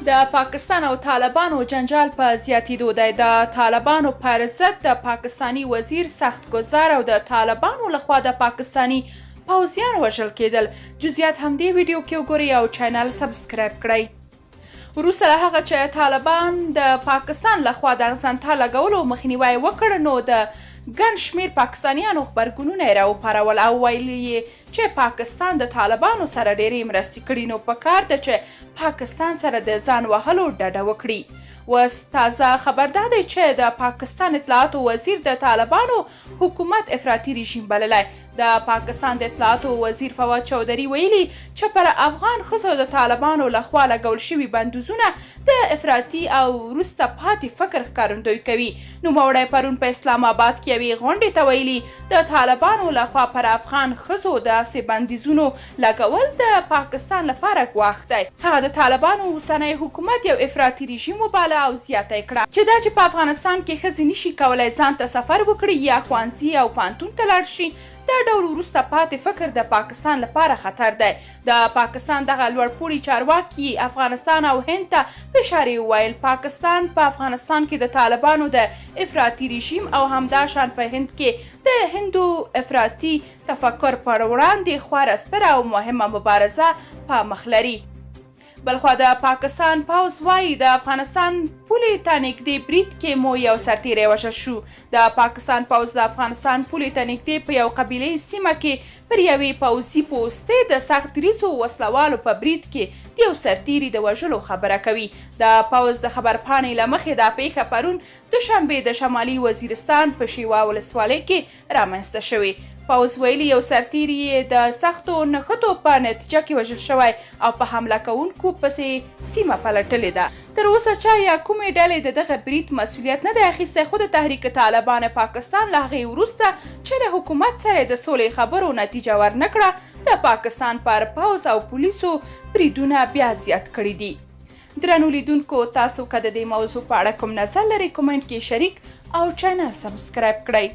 د پاکستان او طالبانو جنجال په زیاتېدو دی. د طالبانو پر ضد د پاکستانی وزیر سختګزار او د طالبانو لخوا د پاکستانی پوځیان وژل کېدل. جزئیات همدې ویډیو کې وګورئ او چینل سبسکرایب کړئ. وروسته له هغه چې طالبان د پاکستان لخوا د غزنتا لګولو مخنیوی وکړ، نو د ګڼ شمېر پاکستانیانو غبرګونونه یې راوپارول او ویل یې چې پاکستان د طالبانو سره ډېرې مرستې کړي، نو پکار ده چې پاکستان سره د ځان وهلو ډډه وکړي. اوس تازه خبر دا دی چې د پاکستان اطلاعاتو وزیر د طالبانو حکومت افراطي رژیم بللی. د پاکستان د اطلاعاتو وزیر فواد چودري ویلي چې پر افغان ښځو د طالبانو لخوا لګول شوي بندیزونه د افراطي او وروسته پاتې فکر ښکارندویي کوي. نوموړی پرون په اسلام آباد کې یوې غونډې ته ویلي د طالبانو لخوا پر افغان ښځو داسې بندیزونو لګول د پاکستان لپاره ګواښ دی. هغه د طالبانو اوسنی حکومت یو افراطي رژیم وباله او زیاته یې کړه چې دا چې په افغانستان کې ښځې نشي کولی ځان ته سفر وکړي یا ښوونځي او پوهنتون ته لاړ شي، دا ډول وروسته پاتې فکر د پاکستان لپاره خطر دی. د پاکستان دغه لوړپوړي چارواکي افغانستان او هند ته په اشارې وویل پاکستان په افغانستان کې د طالبانو د افراطي رژیم او همداشان په هند کې د هندو افراطي تفکر پر وړاندې خورا ستره او مهمه مبارزه په مخ لري. بلخوا د پاکستان پوځ وایي د افغانستان پولې ته نږدې برید کې مو یو سرتیری وژل شو. د پاکستان پوځ د افغانستان پولې ته نږدې په یو قبیلې سیمه کې پر یوې پوځي پوستې د سخت دریځو وسلوالو په برید کې د یو سرتیري د وژلو خبره کوي. د پوځ د خبرپاڼې له مخې دا پیښه پرون دوشنبې د شمالي وزیرستان په شیوا ولسوالۍ کې رامنځته شوې. پوځ ویلي یو سرتیري د سختو نښتو په نتیجه کې وژل شوی او په حمله کوونکو پسې سیمه پلټلې ده. تر اوسه چا یا کومې ډلې د دغه برید مسؤلیت نه دی اخیستی، خو د تحریک طالبان پاکستان له هغې وروسته چې له حکومت سره د سولې خبرو نتیجه ورنه کړه، د پاکستان پر پوځ او پولیسو بریدونه بیا زیات کړي دي. درنو لیدونکو، تاسو که د دې موضوع په اړه کوم نظر لرئ، کومنټ کې شریک او چینل سبسکرایب کړئ.